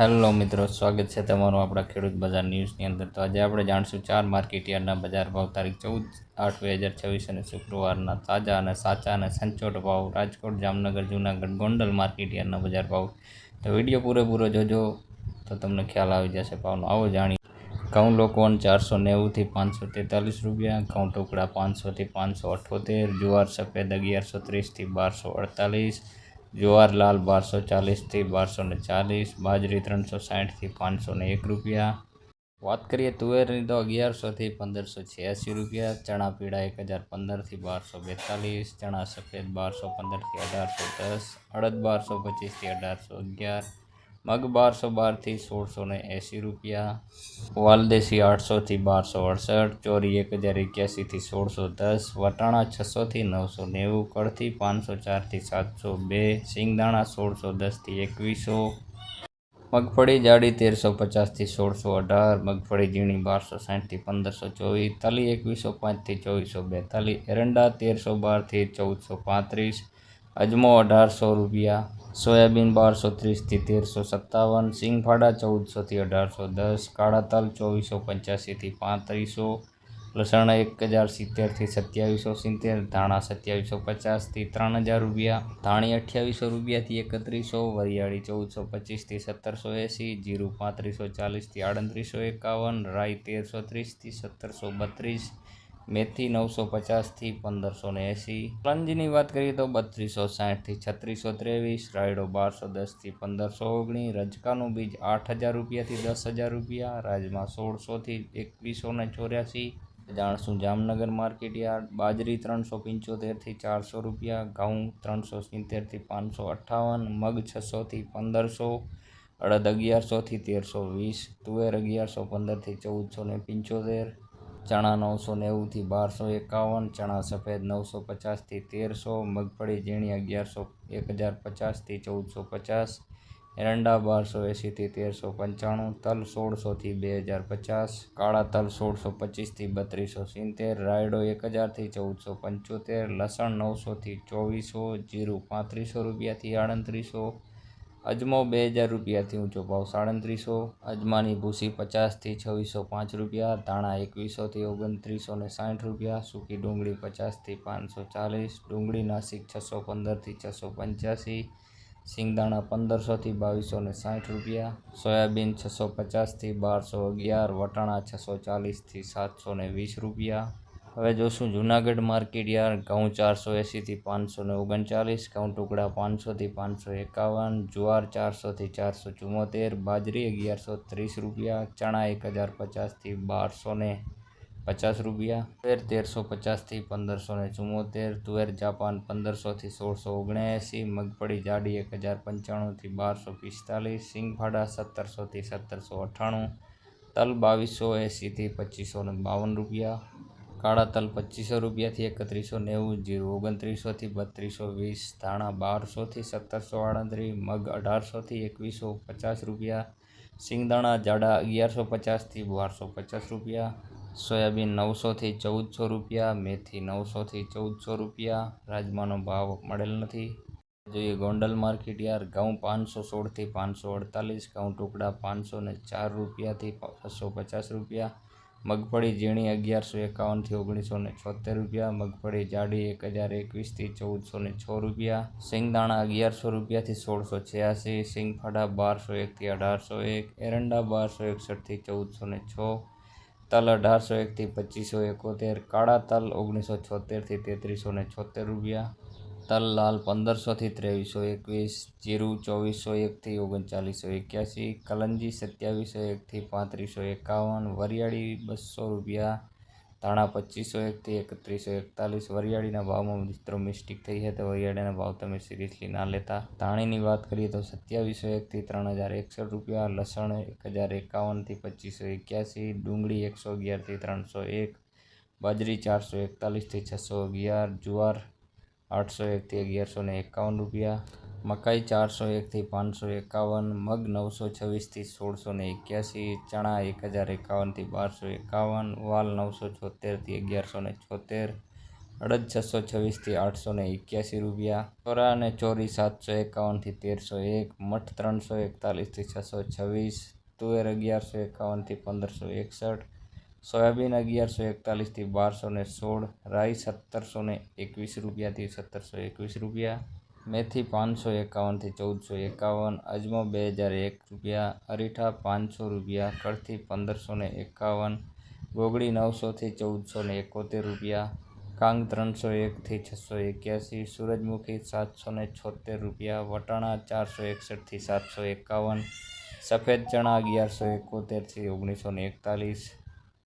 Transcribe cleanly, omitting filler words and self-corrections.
Hello મિત્રો, સ્વાગત છે તમારું આપણા ખેડૂત બજાર ન્યૂઝની અંદર. તો આજે આપણે જાણશું 4 માર્કેટ યાર્ડના બજાર ભાવ તારીખ 14/8/2024 અને શુક્રવારના તાજા અને સાચા અને સચોટ ભાવ રાજકોટ, જામનગર, જૂનાગઢ, ગોંડલ માર્કેટ યાર્ડના બજાર ભાવ. તો વિડીયો પૂરેપૂરો જોજો તો તમને ખ્યાલ આવી જશે ભાવનો. આવો જાણીએ. ઘઉં લોકવન 490 થી 543 રૂપિયા, ઘઉં ટુકડા 500 થી 578, જુવાર સફેદ 1130 થી 1248, જુવાર લાલ 1240 થી 1240, બાજરી 360 થી 501 રૂપિયા. વાત કરીએ તુવેરની તો 1100 થી 1586 રૂપિયા, ચણા પીળા 1015 થી 1242, ચણા સફેદ 1215 થી 1810, અડદ 1225 થી 1811, મગ 1212 થી 1680 રૂપિયા, વાલદેશી 800 થી 1268, ચોરી 1081 થી 1610, વટાણા 600 થી 990, કળથી 504 થી 702, સિંગદાણા 1610 થી 2100, મગફળી જાડી 1350 થી 1618, મગફળી ઝીણી 1260 થી 1524, તલી 2105 થી 2442, એરંડા 1312 થી 1435, અજમો 1800 રૂપિયા, સોયાબીન 1230 થી 1357, સિંગફાડા 1400 થી 1810, કાળા તલ 2485 થી 3500, લસણ 1070 થી 2770, ધાણા 2750 થી 3000 રૂપિયા, ધાણી 2800 રૂપિયા થી 3100, વરિયાળી 1425 થી 1780, જીરું 3540 થી 3851, રાઈ 1330 થી 1732, મેથી 950 થી 1580, કલંજીની વાત કરીએ તો 3260 થી 3623, રાયડો 1210 થી 1519, રજકાનું બીજ 8000 રૂપિયા થી 10000 રૂપિયા, રાજમા 1600 થી 2184. જાણશું જામનગર માર્કેટ યાર્ડ. બાજરી 375 થી 400 રૂપિયા, ઘઉં 370 થી 558, મગ 600 થી 1500, અડદ 1100 થી 1320, તુવેર 1115 થી 1475, ચણા 990 થી 1251, ચણા સફેદ 950 થી 1300, મગફળી ઝીણી 1050 થી 1450, એરંડા 1280 થી 1395, તલ 1600 થી 2050, કાળા તલ 1625 થી 3270, રાયડો 1000 થી 1475, લસણ 900 થી 2400, જીરું 3500 રૂપિયા થી 3800, અજમો 2000 રૂપિયાથી ઊંચો ભાવ 3700, અજમાની ભૂસી 50 થી 2605 રૂપિયા, ધાણા 2100 થી 2960 રૂપિયા, સૂકી ડુંગળી 50 થી 540, ડુંગળી નાસિક 615 થી 685, સિંગદાણા 1500 થી 2260 રૂપિયા, સોયાબીન 650 થી 1211, વટાણા 640 થી 720 રૂપિયા. હવે જોશું જૂનાગઢ માર્કેટ યાર્ડ. ઘઉં 480 થી 539, ઘઉં ટુકડા 500 થી 551, જુવાર 400 થી 474, બાજરી 1130 રૂપિયા, ચણા 1050 થી 1250 રૂપિયા, તુવેર 1350 થી 1574, તુવેર જાપાન 1500 થી 1679, મગફળી જાડી 1095 થી 1245, સિંગફાડા 1700 થી 1798, તલ 2280 થી 2552 રૂપિયા, કાળા તલ 2500 રૂપિયા થી 3190, જીરું 2900 થી 3220, ધાણા 1200 થી 1738, મગ 1800 થી 2150 રૂપિયા, સિંગદાણા જાડા 1150 થી 1250 રૂપિયા, સોયાબીન 900 થી 1400 રૂપિયા, મેથી 900 થી 1400 રૂપિયા. રાજમાનો ભાવ મળેલ નથી. જોઈએ ગોંડલ માર્કેટ યાર્ડ. ઘઉં 516 થી 548, ઘઉં ટુકડા 504 રૂપિયા થી 650 રૂપિયા, મગફળી ઝીણી 1151 થી 1976 રૂપિયા, મગફળી જાડી 1021 થી 1406 રૂપિયા, સિંગદાણા 1100 રૂપિયા થી 1686, સિંગફાડા 1201 થી 1801, એરંડા 1261 થી 1406, તલ 1801 થી 2571, કાળા તલ 1976 થી 3376 રૂપિયા, તલ લાલ 1500 થી 2321, જીરું 2401 થી 3981, કલંજી 2701 થી 3551, વરિયાળી 200 રૂપિયા, ધાણા 2501 થી 3141. વરિયાળીના ભાવમાં મિત્રો મિસ્ટેક થઈ છે તો વરિયાળીના ભાવ તમે સિરિયસલી ના લેતા. ધાણીની વાત કરીએ તો 2701 થી 3061 રૂપિયા, લસણ 1051 થી 2581, ડુંગળી 111 થી 301, બાજરી 441 થી 611, જુવાર 801 થી 1151 રૂપિયા, મકાઈ 401 થી 551, મગ 926 થી 1681, ચણા 1051 થી 1251, વાલ 976 થી 1176, અડદ 626થી 881 રૂપિયા, ચોરા અને ચોરી 751થી 1301, મઠ 341થી 626, તુવેર 1151થી 1561, સોયાબીન 1141થી 1216, રાઈ 1721 રૂપિયાથી 1721 રૂપિયા, મેથી 551થી 1451, અજમો 2001 રૂપિયા, અરીઠા 500 રૂપિયા, કળથી 1551, ગોગડી 900થી 1471 રૂપિયા, કાંગ 301થી 681, સૂરજમુખી 776 રૂપિયા, વટાણા 461થી 751, સફેદ ચણા 1171થી 1941,